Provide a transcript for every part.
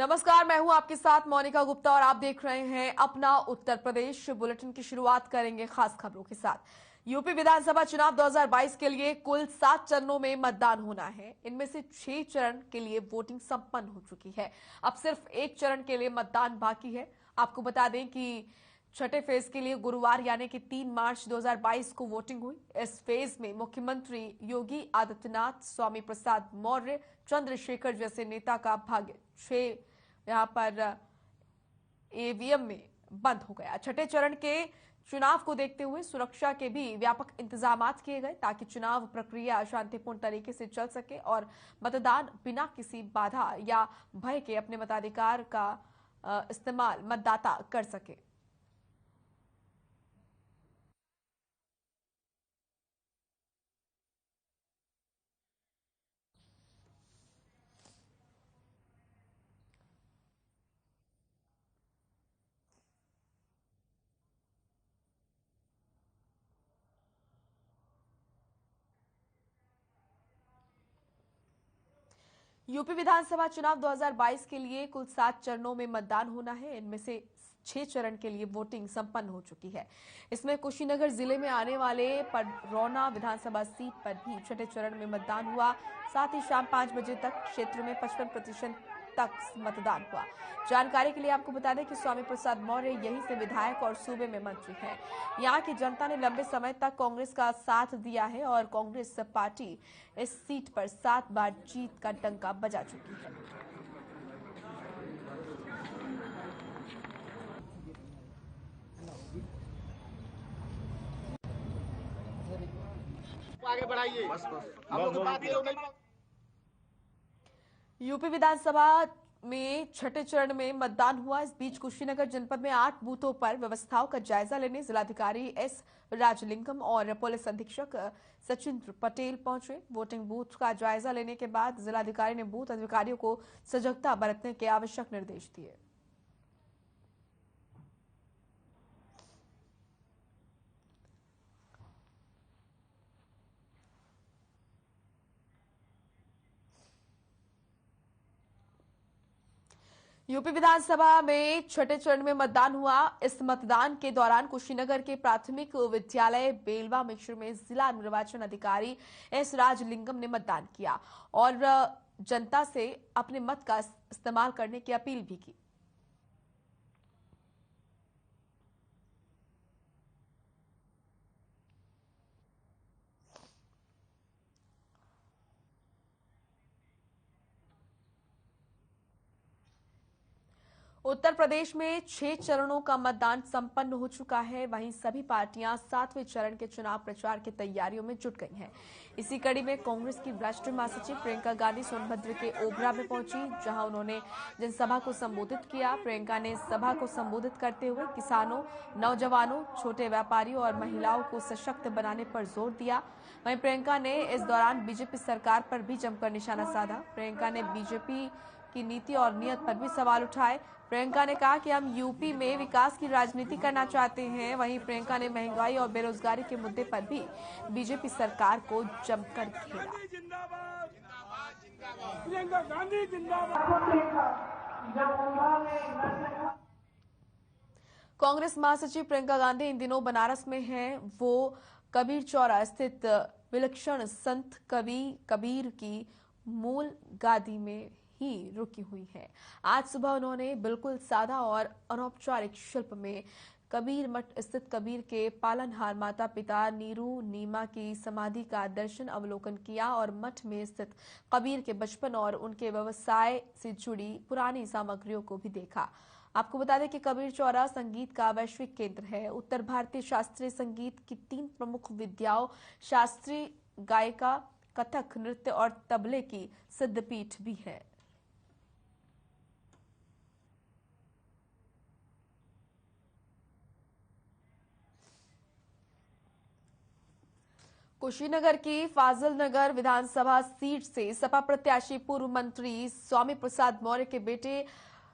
नमस्कार, मैं हूं आपके साथ मोनिका गुप्ता और आप देख रहे हैं अपना उत्तर प्रदेश। बुलेटिन की शुरुआत करेंगे खास खबरों के साथ। यूपी विधानसभा चुनाव 2022 के लिए कुल 7 चरणों में मतदान होना है। इनमें से 6 चरण के लिए वोटिंग संपन्न हो चुकी है। अब सिर्फ एक चरण के लिए मतदान बाकी है। आपको बता दें कि छठे फेज के लिए गुरुवार यानी कि 3 मार्च 2022 को वोटिंग हुई। इस फेज में मुख्यमंत्री योगी आदित्यनाथ, स्वामी प्रसाद मौर्य, चंद्रशेखर जैसे नेता का भाग्य 6 यहां पर ईवीएम में बंद हो गया। छठे चरण के चुनाव को देखते हुए सुरक्षा के भी व्यापक इंतजाम किए गए ताकि चुनाव प्रक्रिया शांतिपूर्ण तरीके से चल सके और मतदान बिना किसी बाधा या भय के अपने मताधिकार का इस्तेमाल मतदाता कर सके। यूपी विधानसभा चुनाव 2022 के लिए कुल 7 चरणों में मतदान होना है। इनमें से 6 चरण के लिए वोटिंग संपन्न हो चुकी है। इसमें कुशीनगर जिले में आने वाले पडरौना विधानसभा सीट पर भी छठे चरण में मतदान हुआ। साथ ही शाम 5 बजे तक क्षेत्र में 55% तक मतदान हुआ। जानकारी के लिए आपको बता दें कि स्वामी प्रसाद मौर्य यहीं से विधायक और सूबे में मंत्री हैं। यहाँ की जनता ने लंबे समय तक कांग्रेस का साथ दिया है और कांग्रेस पार्टी इस सीट पर 7 बार जीत का डंका बजा चुकी है। आगे बढ़ाइए। बस हम लोग बात नहीं। यूपी विधानसभा में छठे चरण में मतदान हुआ। इस बीच कुशीनगर जनपद में 8 बूथों पर व्यवस्थाओं का जायजा लेने जिलाधिकारी एस राजलिंगम और पुलिस अधीक्षक सचिंद्र पटेल पहुंचे। वोटिंग बूथ का जायजा लेने के बाद जिलाधिकारी ने बूथ अधिकारियों को सजगता बरतने के आवश्यक निर्देश दिए। यूपी विधानसभा में छठे चरण में मतदान हुआ। इस मतदान के दौरान कुशीनगर के प्राथमिक विद्यालय बेलवा मिश्र में जिला निर्वाचन अधिकारी एस राजलिंगम ने मतदान किया और जनता से अपने मत का इस्तेमाल करने की अपील भी की। उत्तर प्रदेश में 6 चरणों का मतदान संपन्न हो चुका है। वहीं सभी पार्टियां 7वें चरण के चुनाव प्रचार की तैयारियों में जुट गई हैं। इसी कड़ी में कांग्रेस की राष्ट्रीय महासचिव प्रियंका गांधी सोनभद्र के ओबरा में पहुंची, जहां उन्होंने जनसभा को संबोधित किया। प्रियंका ने सभा को संबोधित करते हुए किसानों, नौजवानों, छोटे व्यापारियों और महिलाओं को सशक्त बनाने पर जोर दिया। वहीं प्रियंका ने इस दौरान बीजेपी सरकार पर भी जमकर निशाना साधा। प्रियंका ने बीजेपी की नीति और नियत पर भी सवाल उठाए। प्रियंका ने कहा कि हम यूपी में विकास की राजनीति करना चाहते हैं। वहीं प्रियंका ने महंगाई और बेरोजगारी के मुद्दे पर भी बीजेपी सरकार को जमकर घेरा। कांग्रेस महासचिव प्रियंका गांधी इन दिनों बनारस में हैं। वो कबीर चौरा स्थित विलक्षण संत कबीर की मूल गादी में ही रुकी हुई है। आज सुबह उन्होंने बिल्कुल सादा और अनौपचारिक शिल्प में कबीर मठ स्थित कबीर के पालनहार माता पिता नीरू नीमा की समाधि का दर्शन अवलोकन किया और मठ में स्थित कबीर के बचपन और उनके व्यवसाय से जुड़ी पुरानी सामग्रियों को भी देखा। आपको बता दें कि कबीर चौरा संगीत का वैश्विक केंद्र है। उत्तर भारतीय शास्त्रीय संगीत की 3 प्रमुख विद्याओं शास्त्रीय गायिका, कथक नृत्य और तबले की सिद्धपीठ भी है। कुशीनगर की फाजिल नगर विधानसभा सीट से सपा प्रत्याशी पूर्व मंत्री स्वामी प्रसाद मौर्य के बेटे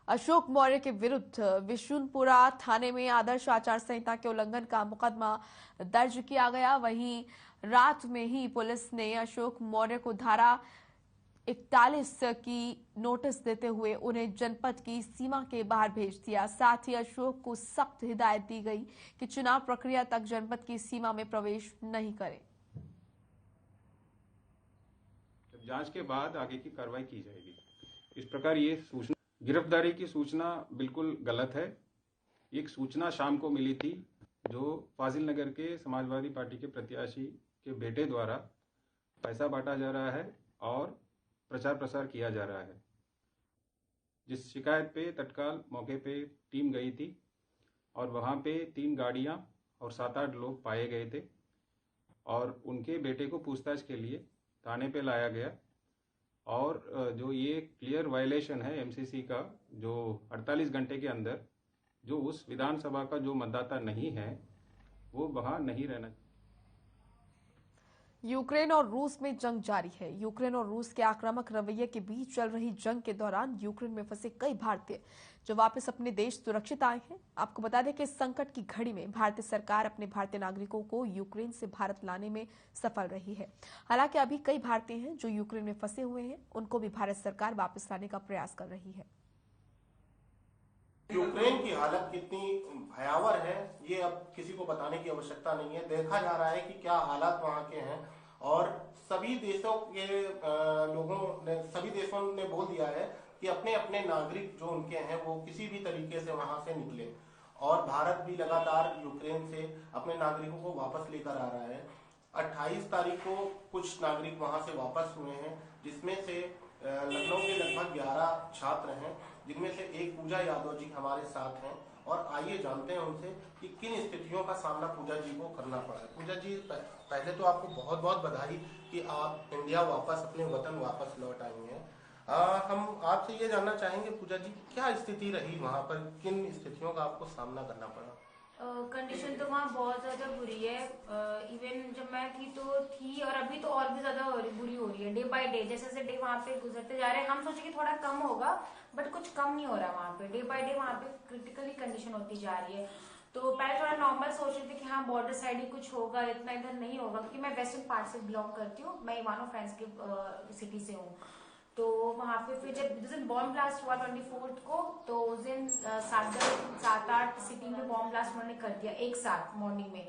अशोक मौर्य के विरुद्ध विशुनपुरा थाने में आदर्श आचार संहिता के उल्लंघन का मुकदमा दर्ज किया गया। वहीं रात में ही पुलिस ने अशोक मौर्य को धारा 41 की नोटिस देते हुए उन्हें जनपद की सीमा के बाहर भेज दिया। साथ ही अशोक को सख्त हिदायत दी गई कि चुनाव प्रक्रिया तक जनपद की सीमा में प्रवेश नहीं करें। जांच के बाद आगे की कार्रवाई की जाएगी। इस प्रकार ये सूचना, गिरफ्तारी की सूचना बिल्कुल गलत है। एक सूचना शाम को मिली थी जो फाजिल नगर के समाजवादी पार्टी के प्रत्याशी के बेटे द्वारा पैसा बांटा जा रहा है और प्रचार प्रसार किया जा रहा है। जिस शिकायत पे तत्काल मौके पे टीम गई थी और वहाँ पे 3 गाड़ियाँ और 7-8 लोग पाए गए थे और उनके बेटे को पूछताछ के लिए थाने पे लाया गया। और जो ये क्लियर वायलेशन है एमसीसी का, जो 48 घंटे के अंदर जो उस विधानसभा का जो मतदाता नहीं है वो वहाँ नहीं रहना। यूक्रेन और रूस में जंग जारी है। यूक्रेन और रूस के आक्रामक रवैये के बीच चल रही जंग के दौरान यूक्रेन में फंसे कई भारतीय जो वापस अपने देश सुरक्षित आए हैं। आपको बता दें कि इस संकट की घड़ी में भारतीय सरकार अपने भारतीय नागरिकों को यूक्रेन से भारत लाने में सफल रही है। हालांकि अभी कई भारतीय हैं जो यूक्रेन में फंसे हुए हैं, उनको भी भारत सरकार वापस लाने का प्रयास कर रही है। यूक्रेन की हालत कितनी भयावह है ये अब किसी को बताने की आवश्यकता नहीं है। देखा जा रहा है कि क्या हालात वहां के हैं और सभी देशों के सभी देशों ने बोल दिया है कि अपने अपने नागरिक जो उनके हैं वो किसी भी तरीके से वहां से निकले। और भारत भी लगातार यूक्रेन से अपने नागरिकों को वापस लेकर आ रहा है। 28 तारीख को कुछ नागरिक वहां से वापस हुए हैं, जिसमें से लखनऊ के लगभग 11 छात्र हैं, जिनमें से एक पूजा यादव जी हमारे साथ हैं। और आइए जानते हैं उनसे कि किन स्थितियों का सामना पूजा जी को करना पड़ा है। पूजा जी, पहले तो आपको बहुत बहुत बधाई कि आप इंडिया वापस अपने वतन वापस लौट आई हैं। हम आपसे ये जानना चाहेंगे पूजा जी, क्या स्थिति रही वहाँ पर, किन स्थितियों का आपको सामना करना पड़ा? कंडीशन तो वहाँ बहुत ज्यादा बुरी है। इवन जब मैं थी तो थी और अभी तो और भी ज्यादा बुरी हो रही है डे बाय डे। जैसे जैसे डे वहाँ पे गुजरते जा रहे हैं, हम सोचे कि थोड़ा कम होगा बट कुछ कम नहीं हो रहा वहाँ पे। डे बाय डे वहाँ पे क्रिटिकली कंडीशन होती जा रही है। तो पहले थोड़ा नॉर्मल सोच रही थी कि हाँ बॉर्डर साइड ही कुछ होगा, इतना इधर नहीं होगा, क्योंकि मैं वेस्टर्न पार्ट से बिलोंग करती हूँ। मैं इवानो फ्रांस के सिटी से हूँ। तो वहाँ पे फिर जब जिस दिन बॉम्ब ब्लास्ट हुआ 24 को, तो उस दिन 7-8 सिटी में बॉम्ब ब्लास्ट उन्होंने कर दिया एक साथ मॉर्निंग में।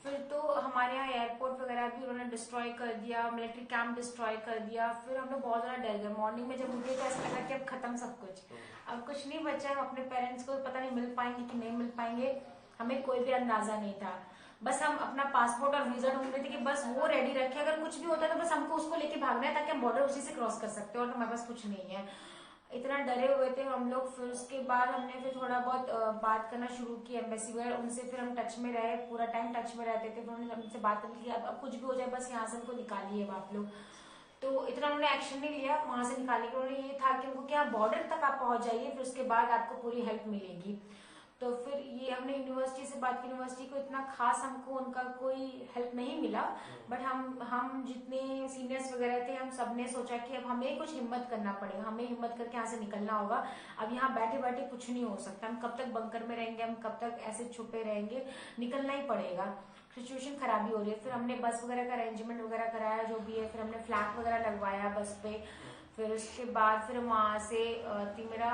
फिर तो हमारे यहाँ एयरपोर्ट वगैरह भी उन्होंने डिस्ट्रॉय कर दिया, मिलिट्री कैंप डिस्ट्रॉय कर दिया। फिर हम लोग बहुत ज्यादा डर गए। मॉर्निंग में जब उठे तो ऐसा लगा कि अब खत्म सब कुछ, अब कुछ नहीं बचा। हम अपने पेरेंट्स को पता नहीं मिल पाएंगे कि नहीं मिल पाएंगे, हमें कोई भी अंदाजा नहीं था। बस हम अपना पासपोर्ट और वीजा ढूंढ रहे थे कि बस वो रेडी रखे, अगर कुछ भी होता है तो बस हमको उसको लेके भागना है ताकि हम बॉर्डर उसी से क्रॉस कर सकते हैं, और हमारे पास कुछ नहीं है। इतना डरे हुए थे हम लोग। फिर उसके बाद हमने फिर थोड़ा बहुत बात करना शुरू की एम्बेसी वगैरह, उनसे फिर हम टच में रहे, पूरा टाइम टच में रहते थे। फिर उन्होंने हमसे बात करनी कि अब कुछ भी हो जाए बस यहाँ से हमको निकालिए आप लोग। तो इतना उन्होंने एक्शन नहीं लिया वहां से निकालने के। उन्होंने ये था कि उनको क्या बॉर्डर तक आप पहुंच जाइए, फिर उसके बाद आपको पूरी हेल्प मिलेगी। तो फिर ये हमने यूनिवर्सिटी से बात की। यूनिवर्सिटी को इतना खास हमको उनका कोई हेल्प नहीं मिला, बट हम जितने सीनियर्स वगैरह थे हम सबने सोचा कि अब हमें कुछ हिम्मत करना पड़ेगा, हमें हिम्मत करके यहाँ से निकलना होगा। अब यहाँ बैठे बैठे कुछ नहीं हो सकता। हम कब तक बंकर में रहेंगे, हम कब तक ऐसे छुपे रहेंगे, निकलना ही पड़ेगा। सिचुएशन खराबी हो रही है। फिर हमने बस वगैरह का अरेंजमेंट वगैरह कराया जो भी है। फिर हमने फ्लैग वगैरह लगवाया बस पे। फिर उसके बाद फिर वहां से मेरा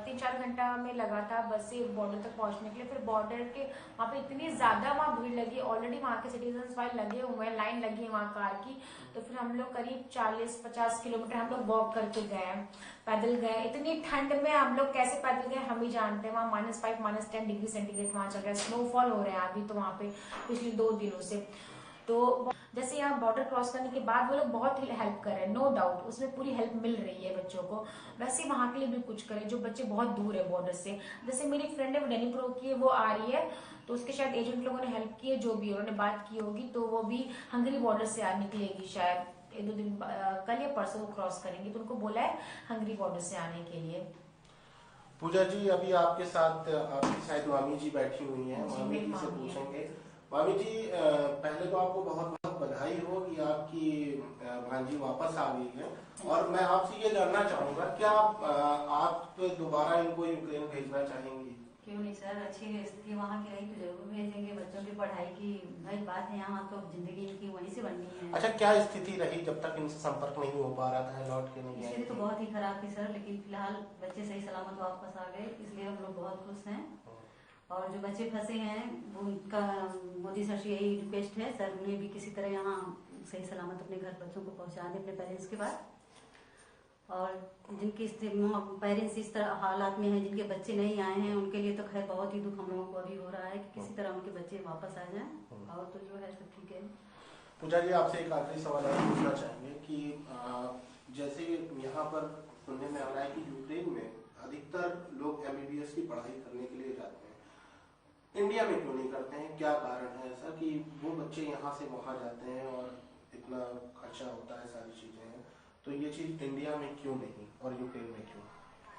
3-4 घंटा में लगा था बस से बॉर्डर तक पहुंचने के लिए। फिर बॉर्डर के वहां पे इतनी ज्यादा वहां भीड़ लगी, ऑलरेडी वहां के सिटीजन्स वाले लगे हुए हैं, लाइन लगी है वहां कार की। तो फिर हम लोग करीब 40-50 किलोमीटर हम लोग वॉक करके गए, पैदल गए। इतनी ठंड में हम लोग कैसे पैदल गए हम ही जानते हैं। वहाँ -5 -10 डिग्री सेंटीग्रेड वहां चल रहा है, स्नोफॉल हो रहे हैं अभी तो वहां पे पिछले 2 दिनों से। तो जैसे यहाँ बॉर्डर क्रॉस करने के बाद वो लोग बहुत ही हेल्प कर रहे हैं, नो डाउट उसमें पूरी हेल्प मिल रही है बच्चों को। वैसे वहां के लिए भी कुछ करें जो बच्चे बहुत दूर है बॉर्डर से। जैसे मेरी फ्रेंड है डेनीप्रो की है, वो आ रही है, तो उसके शायद एजेंट लोगों ने हेल्प की है, जो भी उन्होंने बात की होगी। तो वो भी हंगरी बॉर्डर से निकलेगी शायद 1-2 दिन कल या परसों वो क्रॉस करेंगी। तो उनको बोला है हंगरी बॉर्डर से आने के लिए। पूजा जी, अभी आपके साथ आपकी शायद मामी जी बैठी हुई हैं, मामी जी से पूछेंगे। मामी जी, पहले तो आपको बहुत बहुत बधाई हो कि आपकी भांजी वापस आ गई है। और मैं आपसे ये जानना चाहूंगा, क्या आप दोबारा इनको यूक्रेन भेजना चाहेंगी? क्यों नहीं सर, अच्छी स्थिति वहाँ की रही तो जरूर भेजेंगे। बच्चों की पढ़ाई की भाई बात है, यहाँ तो जिंदगी इनकी वहीं से बननी है। अच्छा, क्या स्थिति रही जब तक इनसे संपर्क नहीं हो पा रहा था, लौट के नहीं स्थिति तो बहुत ही खराब थी सर, लेकिन फिलहाल बच्चे सही सलामत वापस आ गए, इसलिए हम लोग बहुत खुश हैं। और जो बच्चे फंसे हैं वो उनका मोदी सर से यही रिक्वेस्ट है सर, उन्हें भी किसी तरह यहाँ सही सलामत अपने घर बच्चों को पहुँचा दें अपने पेरेंट्स के पास। और जिनकी पेरेंट्स इस तरह हालात में हैं, जिनके बच्चे नहीं आए हैं, उनके लिए तो खैर बहुत ही दुख हम लोगों को अभी हो रहा है कि किसी तरह उनके बच्चे वापस आ जाएं। और तो जो है सब ठीक है। पूजा जी, आपसे एक आखिरी सवाल और पूछना चाहेंगे कि जैसे यहाँ पर सुनने में आ रहा है कि यूक्रेन में अधिकतर लोग MBBS की पढ़ाई करने के लिए जाते हैं, इंडिया में क्यों नहीं करते हैं? क्या कारण है ऐसा कि वो बच्चे यहाँ से वहाँ जाते हैं और इतना खर्चा होता है, सारी चीजें हैं, तो ये चीज इंडिया में क्यों नहीं और यूक्रेन में क्यों?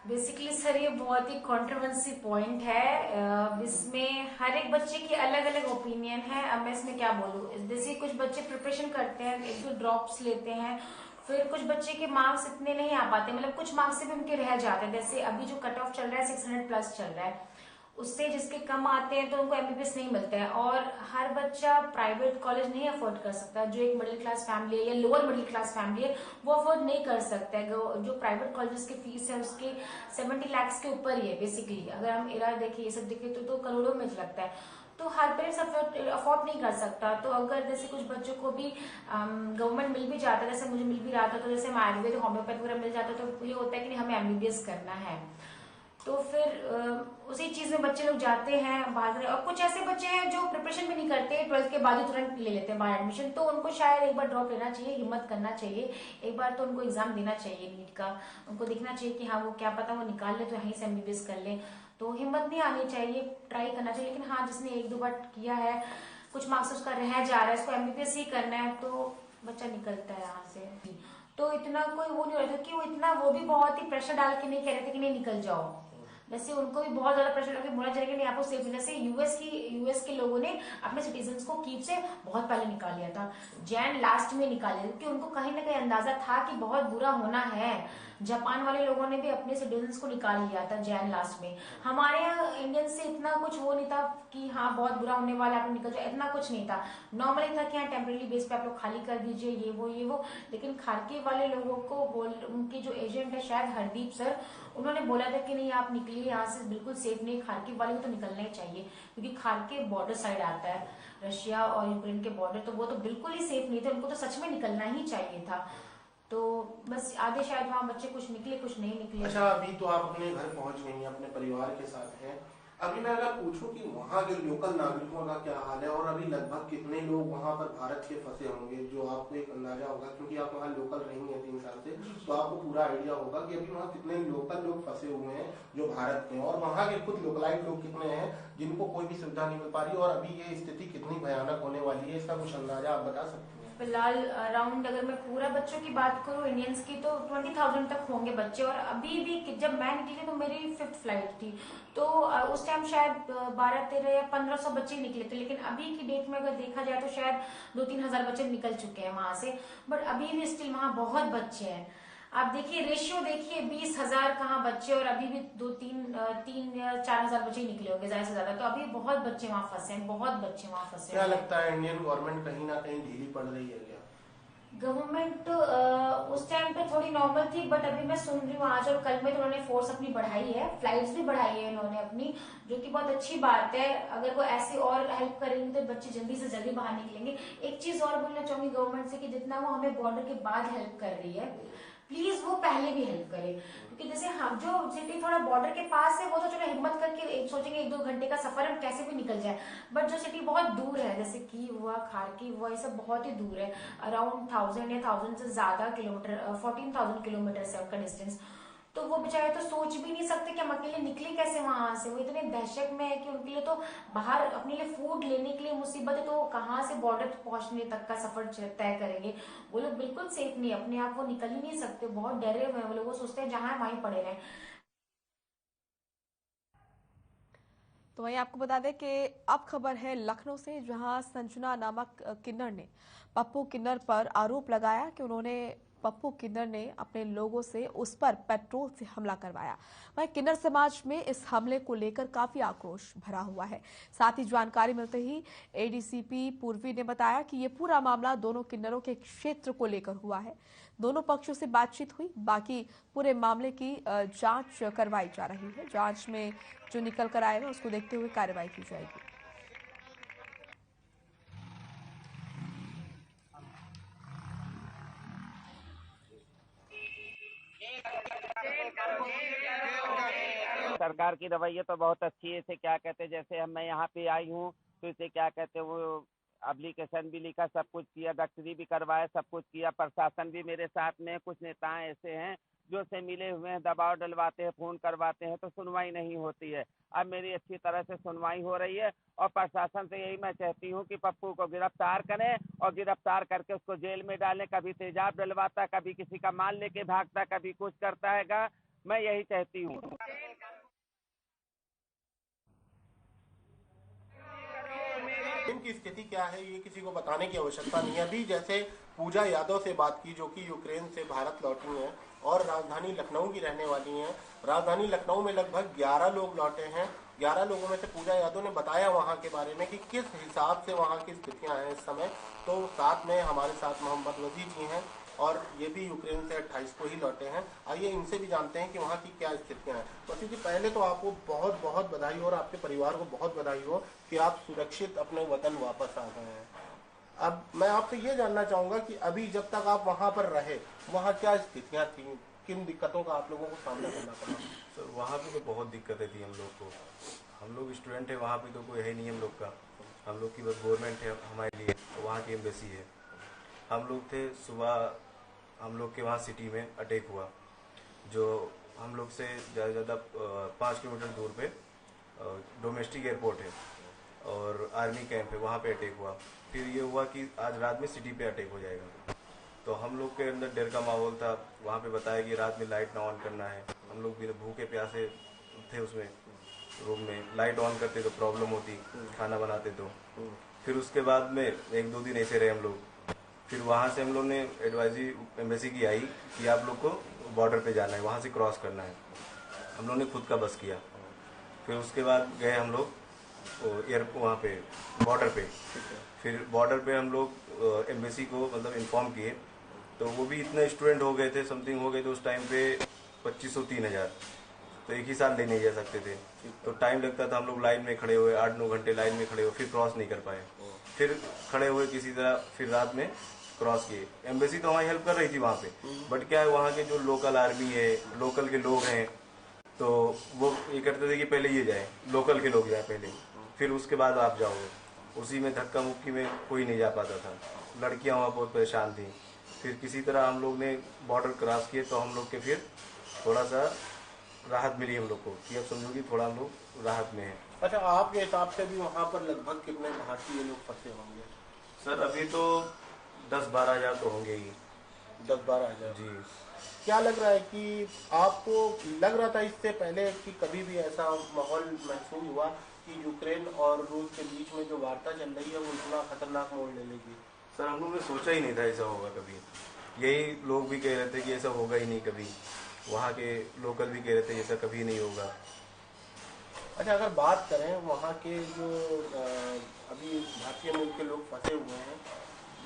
बेसिकली सर ये बहुत ही कंट्रोवर्सी पॉइंट है। इसमें हर एक बच्चे की अलग अलग ओपिनियन है। अब मैं इसमें क्या बोलूं, जैसे कुछ बच्चे प्रिपरेशन करते हैं, एक दो ड्रॉप्स लेते हैं, फिर कुछ बच्चे के मार्क्स इतने नहीं आ पाते, मतलब कुछ मार्क्स से भी उनके रह जाते हैं। जैसे अभी जो कट ऑफ चल रहा है 600+ चल रहा है, उससे जिसके कम आते हैं तो उनको MBBS नहीं मिलता है। और हर बच्चा प्राइवेट कॉलेज नहीं अफोर्ड कर सकता। जो एक मिडिल क्लास फैमिली है या लोअर मिडिल क्लास फैमिली है वो अफोर्ड नहीं कर सकता है। जो प्राइवेट कॉलेजेस की फीस है उसके 70 लाख के ऊपर ही है बेसिकली। अगर हम एरा देखें, ये सब देखें तो करोड़ों में लगता है। तो हर पेरेंट्स अफोर्ड नहीं कर सकता। तो अगर जैसे कुछ बच्चों को भी गवर्नमेंट मिल भी जाता है, जैसे मुझे मिल भी रहा था, तो जैसे हम आयुर्वेद होम्योपैथ वगैरह मिल जाता तो ये होता है कि नहीं हमें MBBS करना है, तो फिर उसी चीज में बच्चे लोग जाते हैं भाग रहे। और कुछ ऐसे बच्चे हैं जो प्रिपरेशन भी नहीं करते, 12th के बाद ही तुरंत ले लेते हैं बाहर एडमिशन। तो उनको शायद एक बार ड्रॉप लेना चाहिए, हिम्मत करना चाहिए, एक बार तो उनको एग्जाम देना चाहिए नीट का। उनको देखना चाहिए कि हाँ वो क्या पता वो निकाल ले तो यहीं से MBBS कर ले। तो हिम्मत नहीं आनी चाहिए, ट्राई करना चाहिए। लेकिन हाँ, जिसने 1-2 बार किया है, कुछ मार्क्स उसका रह जा रहा है, इसको MBBS ही करना है, तो बच्चा निकलता है यहाँ से। तो इतना कोई वो नहीं रहता कि वो भी बहुत ही प्रेशर डाल के नहीं कह रहे थे कि नहीं निकल जाओ। वैसे उनको भी बहुत ज्यादा प्रेशर डाल के बोला जाएगा नहीं आपको सेफ। जैसे यूएस के लोगों ने अपने सिटीजन्स को कीव से बहुत पहले निकाल लिया था, जैन लास्ट में निकाल लिया, क्योंकि उनको कहीं ना कहीं अंदाजा था कि बहुत बुरा होना है। जापान वाले लोगों ने भी अपने सिटीजन्स को निकाल लिया था जैन लास्ट में। हमारे यहाँ इंडियन से इतना कुछ वो नहीं था कि हाँ बहुत बुरा होने वाला आप निकल जाए, इतना कुछ नहीं था। नॉर्मली था कि हाँ टेम्परेरी बेस पे आप लोग खाली कर दीजिए, ये वो। लेकिन खारकीव वाले लोगों को उनके जो एजेंट है शायद हरदीप सर, उन्होंने बोला था कि नहीं आप निकलिए यहाँ से, बिल्कुल सेफ नहीं। खारकीव वाले को तो निकलना ही चाहिए, क्योंकि खारकीव बॉर्डर साइड आता है रशिया और यूक्रेन के बॉर्डर, तो वो तो बिल्कुल ही सेफ नहीं थे, उनको तो सच में निकलना ही चाहिए था। तो बस आधे शायद वहाँ बच्चे कुछ निकले कुछ नहीं निकले। अच्छा, अभी तो आप अपने घर पहुंच गई हैं, अपने परिवार के साथ हैं। अभी मैं अगर पूछूं कि वहाँ के लोकल नागरिकों का क्या हाल है और अभी लगभग कितने लोग वहाँ पर भारत के फंसे होंगे, जो आपको एक अंदाजा होगा क्योंकि आप वहाँ लोकल रही हैं 3 साल से, तो आपको पूरा आइडिया होगा कि अभी वहाँ कितने लोकल लोग फंसे हुए हैं जो भारत के, और वहाँ के खुद लोकलाइट लोग कितने हैं जिनको कोई भी सुविधा नहीं मिल पा रही, और अभी ये स्थिति कितनी भयानक होने वाली है, इसका कुछ अंदाजा आप बता सकते हैं? फिलहाल अराउंड अगर मैं पूरा बच्चों की बात करूं इंडियंस की तो 20,000 तक होंगे बच्चे। और अभी भी जब मैं निकली तो मेरी 5th फ्लाइट थी, तो उस टाइम शायद 12, 13 या 1500 बच्चे निकले थे। लेकिन अभी की डेट में अगर देखा जाए तो शायद 2-3 हजार बच्चे निकल चुके हैं वहां से। बट अभी भी स्टिल वहां बहुत बच्चे हैं। आप देखिए रेशियो देखिए, 20,000 कहाँ बच्चे और अभी भी 3 या 4 हजार बच्चे निकले होंगे ज्यादा से ज्यादा। तो अभी बहुत बच्चे वहां फंसे हैं, बहुत बच्चे वहां फंसे हैं। क्या लगता है इंडियन गवर्नमेंट कहीं ना कहीं ढीली पड़ रही है क्या? गवर्नमेंट उस टाइम पे थोड़ी नॉर्मल थी, बट अभी मैं सुन रही हूँ आज और कल में तो उन्होंने फोर्स अपनी बढ़ाई है, फ्लाइट्स भी बढ़ाई है इन्होंने अपनी, जो कि बहुत अच्छी बात है। अगर वो ऐसे और हेल्प करेंगे तो बच्चे जल्दी से जल्दी बाहर निकलेंगे। एक चीज और बोलना चाहूंगी गवर्नमेंट से कि जितना वो हमें बॉर्डर के बाद हेल्प कर रही है, प्लीज वो पहले भी हेल्प करे। क्योंकि जैसे हम जो सिटी थोड़ा बॉर्डर के पास है वो तो चलो हिम्मत करके सोचेंगे 1-2 घंटे का सफर हम कैसे भी निकल जाए। बट जो सिटी बहुत दूर है, जैसे कीव हुआ, खारकीव हुआ, ये सब बहुत ही दूर है, अराउंड 1000 या 1000 से ज्यादा किलोमीटर, 14,000 किलोमीटर है उनका डिस्टेंस। तो वो बेचारे तो सोच भी नहीं सकते कि हम अकेले निकले कैसे वहां से। वो इतने दहशत में है कि उनके लिए तो बाहर अपने लिए फूड लेने के लिए मुसीबत है, तो वो कहाँ से बॉर्डर पहुंचने तक का सफर तय करेंगे। वो लोग बिल्कुल सेफ नहीं, अपने आप वो निकल ही नहीं सकते, बहुत डरे हुए हैं वो लोग। वो सोचते हैं जहां वहीं पड़े रहे। तो वहीं आपको बता दें कि अब खबर है लखनऊ से, जहां संजना नामक किन्नर ने पप्पू किन्नर पर आरोप लगाया कि उन्होंने पप्पू किन्नर ने अपने लोगों से उस पर पेट्रोल से हमला करवाया। वहीं किन्नर समाज में इस हमले को लेकर काफी आक्रोश भरा हुआ है। साथ ही जानकारी मिलते ही एडीसीपी पूर्वी ने बताया कि ये पूरा मामला दोनों किन्नरों के क्षेत्र को लेकर हुआ है। दोनों पक्षों से बातचीत हुई, बाकी पूरे मामले की जांच करवाई जा रही है। जांच में जो निकल कर आएगा उसको देखते हुए कार्रवाई की जाएगी। सरकार की रवैया तो बहुत अच्छी है। इसे क्या कहते हैं, जैसे मैं यहाँ पे आई हूँ तो इसे क्या कहते हैं, वो एप्लीकेशन भी लिखा, सब कुछ किया, डॉक्टरी भी करवाया, सब कुछ किया। प्रशासन भी मेरे साथ में, कुछ नेताएं ऐसे हैं जो से मिले हुए हैं, दबाव डलवाते हैं, फोन करवाते हैं, तो सुनवाई नहीं होती है। अब मेरी अच्छी तरह से सुनवाई हो रही है और प्रशासन से यही मैं चाहती हूँ कि पप्पू को गिरफ्तार करें और गिरफ्तार करके उसको जेल में डालें। कभी तेजाब डलवाता, कभी किसी का माल लेके भागता, कभी कुछ करता है। मैं यही चाहती हूँ। की स्थिति क्या है ये किसी को बताने की आवश्यकता नहीं है। अभी जैसे पूजा यादव से बात की जो कि यूक्रेन से भारत लौटी हैं और राजधानी लखनऊ की रहने वाली हैं। राजधानी लखनऊ में लगभग 11 लोग लौटे हैं। 11 लोगों में से पूजा यादव ने बताया वहां के बारे में कि किस हिसाब से वहां की स्थितियां हैं इस समय। तो साथ में हमारे साथ मोहम्मद वजीर जी हैं और ये भी यूक्रेन से 28 को ही लौटे हैं। आइए इनसे भी जानते हैं कि वहाँ की क्या स्थितियां हैं। वसीम जी, पहले तो आपको बहुत बहुत बधाई हो और आपके परिवार को बहुत बधाई हो कि आप सुरक्षित अपने वतन वापस आ गए हैं। अब मैं आपसे ये जानना चाहूंगा कि अभी जब तक आप वहाँ पर रहे वहाँ क्या स्थितियाँ थी, किन दिक्कतों का आप लोगों को सामना करना पड़ा? सर वहाँ पे तो बहुत दिक्कतें थी हम लोग को। हम लोग स्टूडेंट है, वहाँ पे तो कोई है नहीं हम लोग का। हम लोग की बस गवर्नमेंट है हमारे लिए, तो वहाँ की एम्बेसी है। हम लोग थे सुबह, हम लोग के वहाँ सिटी में अटैक हुआ, जो हम लोग से ज़्यादा से ज़्यादा 5 किलोमीटर दूर पे डोमेस्टिक एयरपोर्ट है और आर्मी कैंप है, वहाँ पे अटैक हुआ। फिर ये हुआ कि आज रात में सिटी पे अटैक हो जाएगा, तो हम लोग के अंदर डर का माहौल था। वहाँ पे बताया कि रात में लाइट ना ऑन करना है। हम लोग भी भूखे प्यासे थे, उसमें रूम में लाइट ऑन करते तो प्रॉब्लम होती, खाना बनाते तो। फिर उसके बाद में 1-2 दिन ऐसे रहे हम लोग। फिर वहाँ से हम लोग ने एडवाइजरी एम्बेसी की आई कि आप लोग को बॉर्डर पे जाना है, वहाँ से क्रॉस करना है। हम लोग ने खुद का बस किया। फिर उसके बाद गए हम लोग वहाँ पे बॉर्डर पे। फिर बॉर्डर पे हम लोग एम्बेसी को मतलब इन्फॉर्म किए, तो वो भी इतने स्टूडेंट हो गए थे, समथिंग हो गए थे उस टाइम पे 2500-3000, तो एक ही साथ ले नहीं जा सकते थे, तो टाइम लगता था। हम लोग लाइन में खड़े हुए 8-9 घंटे लाइन में खड़े हुए, फिर क्रॉस नहीं कर पाए। फिर खड़े हुए किसी तरह, फिर रात में क्रॉस किए। एम्बेसी तो हमारी हेल्प कर रही थी वहाँ पे, बट क्या है वहाँ के जो लोकल आर्मी है, लोकल के लोग हैं, तो वो ये करते थे कि पहले ये जाए, लोकल के लोग जाए पहले, फिर उसके बाद आप जाओगे। उसी में धक्का मुक्की में कोई नहीं जा पाता था। लड़कियां वहाँ बहुत परेशान थी। फिर किसी तरह हम लोग ने बॉर्डर क्रॉस किए, तो हम लोग के फिर थोड़ा सा राहत मिली हम लोग को, कि अब समझो कि थोड़ा हम लोग राहत में हैं। अच्छा, आपके हिसाब से भी वहाँ पर लगभग कितने भारतीय लोग फंसे होंगे? सर अभी तो 10-12 हज़ार तो होंगे ही। 10-12 हज़ार जी। क्या लग रहा है कि आपको लग रहा था इससे पहले कि कभी भी ऐसा माहौल महसूस हुआ कि यूक्रेन और रूस के बीच में जो वार्ता चल रही है वो इतना खतरनाक मोड़ ले लेगी? सर हम लोग ने सोचा ही नहीं था ऐसा होगा कभी। यही लोग भी कह रहे थे कि ऐसा होगा ही नहीं कभी। वहाँ के लोकल भी कह रहे थे ऐसा कभी नहीं होगा। अच्छा, अगर बात करें वहाँ के जो अभी भारतीय मूल के लोग फंसे हुए हैं,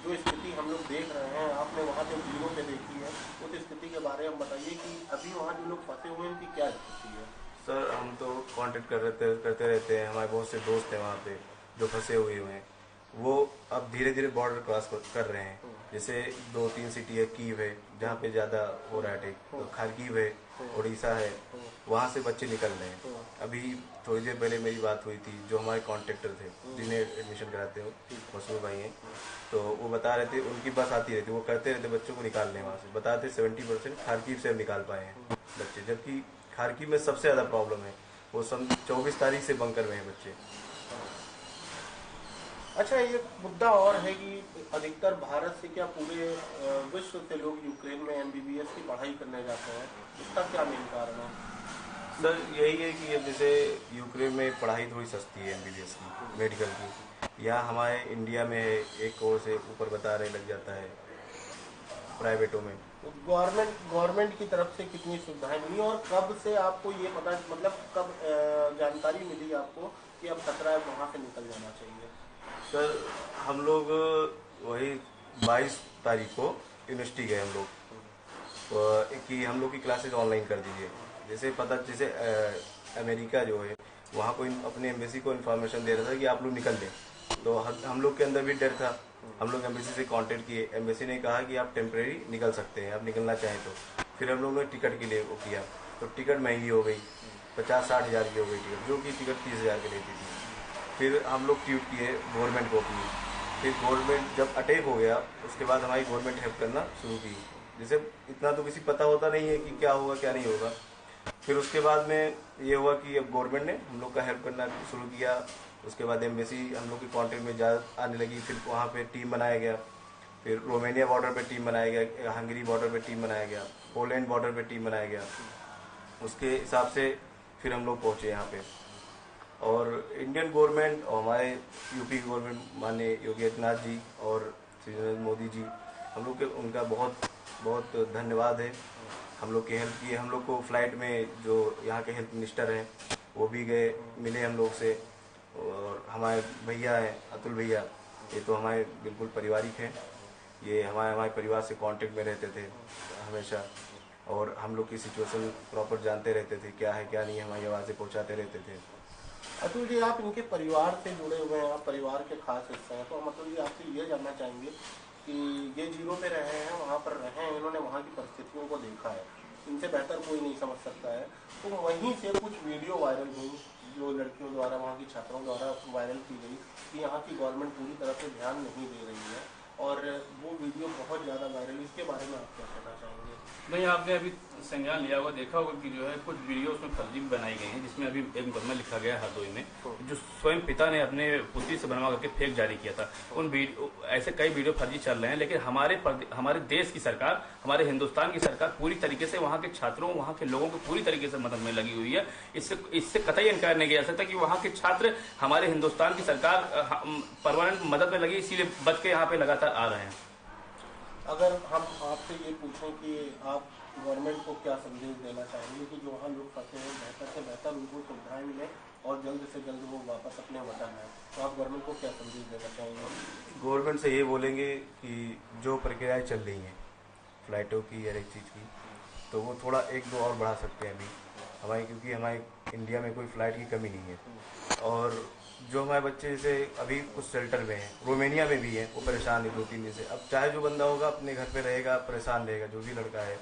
जो स्थिति हम लोग देख रहे हैं, आपने वहाँ जो वीडियो पे देखी है, उस स्थिति के बारे में बताइए कि अभी वहाँ जो लोग फंसे हुए हैं उनकी क्या स्थिति है? सर हम तो कांटेक्ट करते रहते हैं। हमारे बहुत से दोस्त हैं वहाँ पे जो फंसे हुए हैं। वो अब धीरे धीरे बॉर्डर क्रॉस कर रहे हैं। जैसे 2-3 सिटी है, कीव है जहाँ पे ज़्यादा हो रहा है अटैक, तो खारकीव है, उड़ीसा है, वहाँ से बच्चे निकल रहे हैं। अभी थोड़ी देर पहले मेरी बात हुई थी, जो हमारे कॉन्ट्रैक्टर थे जिन्हें एडमिशन कराते हो, मसूर भाई हैं, तो वो बता रहे थे उनकी बस आती रहती, वो करते रहते बच्चों को निकालने। वहाँ से बताते 70% खारकीव से निकाल पाए हैं बच्चे, जबकि खारकीव में सबसे ज़्यादा प्रॉब्लम है। वो 24 तारीख से बंकर में हैं बच्चे। अच्छा, ये मुद्दा और है कि अधिकतर भारत से क्या पूरे विश्व से लोग यूक्रेन में MBBS की पढ़ाई करने जाते हैं, इसका क्या मेन कारण है? सर यही है कि जैसे यूक्रेन में पढ़ाई थोड़ी सस्ती है MBBS की, मेडिकल की। यहाँ हमारे इंडिया में है, एक कोर्स है ऊपर बता रहे लग जाता है प्राइवेटों में। गवर्नमेंट की तरफ से कितनी सुविधाएं मिली और कब से आपको ये पता, मतलब कब जानकारी मिली आपको कि अब खतरा है, वहाँ से निकल जाना चाहिए? सर हम लोग वही 22 तारीख को यूनिवर्सिटी गए हम लोग कि हम लोग की क्लासेज ऑनलाइन कर दीजिए। जैसे अमेरिका जो है वहाँ को अपने एम्बेसी को इन्फॉर्मेशन दे रहा था कि आप लोग निकल लें, तो हम लोग के अंदर भी डर था। हम लोग एम्बेसी से कांटेक्ट किए, एम्बेसी ने कहा कि आप टेम्परेरी निकल सकते हैं, आप निकलना चाहें तो। फिर हम लोग ने टिकट के लिए वो किया, तो टिकट महंगी हो गई, 50-60 हज़ार की हो गई टिकट, जो कि टिकट 30 हज़ार की लेती थी। फिर हम लोग ट्वीट किए गवर्नमेंट को अपनी, फिर गवर्नमेंट जब अटैक हो गया उसके बाद हमारी गवर्नमेंट हेल्प करना शुरू की। जैसे इतना तो किसी पता होता नहीं है कि क्या होगा क्या नहीं होगा। फिर उसके बाद में ये हुआ कि अब गवर्नमेंट ने हम लोग का हेल्प करना शुरू किया। उसके बाद एम्बेसी हम लोग के कांटेक्ट में ज़्यादा आने लगी, फिर वहाँ पे टीम बनाया गया, फिर रोमानिया बॉर्डर पे टीम बनाया गया, हंगरी बॉर्डर पे टीम बनाया गया, पोलैंड बॉर्डर पे टीम बनाया गया। उसके हिसाब से फिर हम लोग पहुँचे यहाँ पे। और इंडियन गवर्नमेंट और हमारे यूपी गवर्नमेंट माननीय योगी आदित्यनाथ जी और श्री नरेंद्र मोदी जी, हम लोग के उनका बहुत बहुत धन्यवाद है। हम लोग की हेल्प की। हम लोग को फ्लाइट में जो यहाँ के हेल्थ मिनिस्टर हैं वो भी गए, मिले हम लोग से। और हमारे भैया हैं अतुल भैया, ये तो हमारे बिल्कुल पारिवारिक हैं। ये हमारे परिवार से कांटेक्ट में रहते थे हमेशा, और हम लोग की सिचुएशन प्रॉपर जानते रहते थे, क्या है क्या नहीं, हमारी आवाज़ें पहुँचाते रहते थे। अतुल जी, आप इनके परिवार से जुड़े हुए हैं, आप परिवार के खास हिस्सा हैं, तो हम अतुल जी आपसे ये जानना चाहेंगे कि ये जीरो पे रहे हैं, वहाँ पर रहे हैं, इन्होंने वहाँ की परिस्थितियों को देखा है, इनसे बेहतर कोई नहीं समझ सकता है। तो वहीं से कुछ वीडियो वायरल हुई जो लड़कियों द्वारा, वहाँ की छात्राओं द्वारा वायरल की गई कि यहाँ की गवर्नमेंट पूरी तरह से ध्यान नहीं दे रही है, और वो वीडियो बहुत ज़्यादा वायरल। इसके बारे में आप क्या कहना चाहेंगे? भाई आपने अभी संज्ञान लिया होगा, देखा होगा कि जो है कुछ वीडियो उसमें फर्जी भी बनाई गई हैं, जिसमें अभी एक मुकदमा लिखा गया है हरदोई में, जो स्वयं पिता ने अपने पुत्री से बनवा करके फेक जारी किया था। उन ऐसे कई वीडियो फर्जी चल रहे हैं, लेकिन हमारे देश की सरकार, हमारे हिंदुस्तान की सरकार पूरी तरीके से वहाँ के छात्रों, वहाँ के लोगों को पूरी तरीके से मदद में लगी हुई है। इससे कतई इनकार नहीं किया जा सकता कि वहाँ के छात्र हमारे हिंदुस्तान की सरकार परमानेंट मदद में लगी, इसीलिए बच के यहाँ पे लगातार आ रहे हैं। अगर हम आपसे ये पूछें कि आप गवर्नमेंट को क्या संदेश देना चाहेंगे कि जो वहाँ लोग फंसे हैं, बेहतर से बेहतर उनको सुविधाएं मिले और जल्द से जल्द वो वापस अपने वतन आए, तो आप गवर्नमेंट को क्या संदेश देना चाहेंगे? गवर्नमेंट से ये बोलेंगे कि जो प्रक्रियाएं चल रही हैं फ्लाइटों की, हर एक चीज़ की, तो वो थोड़ा 1-2 और बढ़ा सकते हैं अभी क्योंकि हमारे इंडिया में कोई फ़्लाइट की कमी नहीं है। और जो हमारे बच्चे जैसे अभी कुछ शेल्टर में हैं, रोमानिया में भी हैं, वो परेशान है 2-3 दिन से। अब चाहे जो बंदा होगा अपने घर पे रहेगा, परेशान रहेगा, जो भी लड़का है,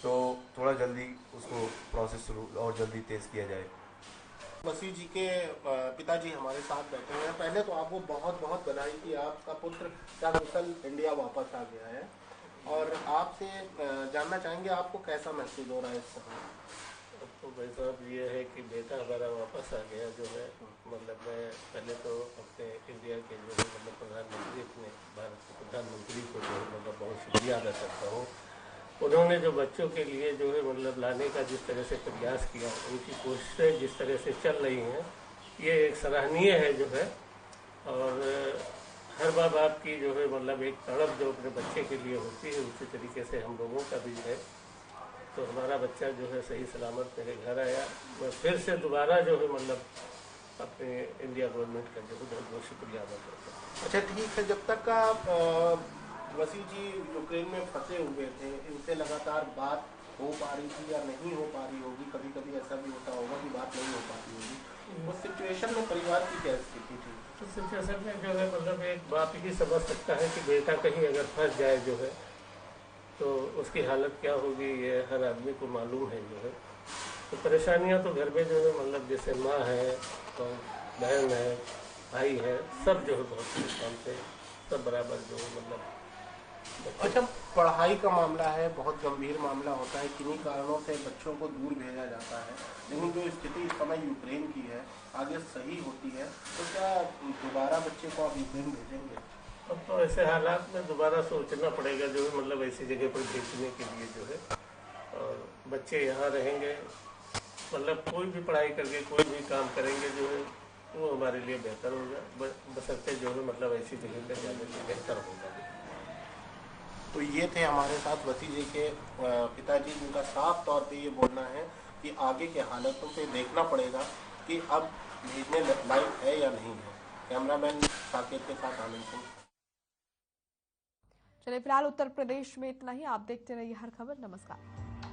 तो थोड़ा जल्दी उसको प्रोसेस शुरू और जल्दी तेज़ किया जाए। वसी जी के पिताजी हमारे साथ बैठे हुए हैं। पहले तो आपको बहुत बहुत बधाई कि आपका पुत्र सकुशल इंडिया वापस आ गया है, और आपसे जानना चाहेंगे आपको कैसा महसूस हो रहा है इस समय? तो भाई साहब ये है कि बेटा हमारा वापस आ गया जो है। मतलब मैं पहले तो अपने इंडिया के जो है मतलब प्रधानमंत्री, अपने भारत के प्रधानमंत्री को जो है मतलब बहुत शुक्रिया अदा करता हूँ। उन्होंने जो बच्चों के लिए जो है मतलब लाने का जिस तरह से प्रयास किया, उनकी कोशिशें जिस तरह से चल रही हैं, ये एक सराहनीय है जो है। और हर माँ बाप की जो है मतलब एक तड़प जो अपने बच्चे के लिए होती है, उसी तरीके से हम लोगों का भी है। तो हमारा बच्चा जो है सही सलामत मेरे घर आया। मैं फिर से दोबारा जो है मतलब अपने इंडिया गवर्नमेंट का जो है बहुत बहुत शुक्रिया अदा करता हूँ। अच्छा ठीक है, जब तक आप वसी जी यूक्रेन में फंसे हुए थे, इनसे लगातार बात हो पा रही थी या नहीं हो पा रही होगी? कभी कभी ऐसा भी होता होगा कि बात नहीं हो पाती होगी। उस सिचुएशन में परिवार की क्या स्थिति थी? तो सिचुएशन में जो है मतलब एक बाप ही समझ सकता है कि बेटा कहीं अगर फंस जाए जो है तो उसकी हालत क्या होगी, ये हर आदमी को मालूम है जो है। तो परेशानियां तो घर में जो है मतलब जैसे माँ है तो बहन है, भाई है, सब जो है बहुत परेशान थे, सब बराबर जो है मतलब। अच्छा, पढ़ाई का मामला है, बहुत गंभीर मामला होता है, किन्हीं कारणों से बच्चों को दूर भेजा जाता है, लेकिन जो स्थिति इस समय यूक्रेन की है आगे सही होती है तो क्या दोबारा बच्चे को आप यूक्रेन भेजेंगे? अब तो ऐसे हालात में दोबारा सोचना पड़ेगा जो है मतलब ऐसी जगह पर भेजने के लिए जो है। और बच्चे यहाँ रहेंगे, मतलब कोई भी पढ़ाई करके कोई भी काम करेंगे जो है वो हमारे लिए बेहतर होगा, बशर्ते जो है मतलब ऐसी जगह पर जाने से बेहतर होगा। तो ये थे हमारे साथ वसी जी के पिताजी, जिनका साफ तौर पे ये बोलना है कि आगे के हालातों पे देखना पड़ेगा कि अब भेजने लायक है या नहीं है। कैमरामैन साकेत के साथ आनंद सिंह। चलिए फिलहाल उत्तर प्रदेश में इतना ही। आप देखते रहिए हर खबर। नमस्कार।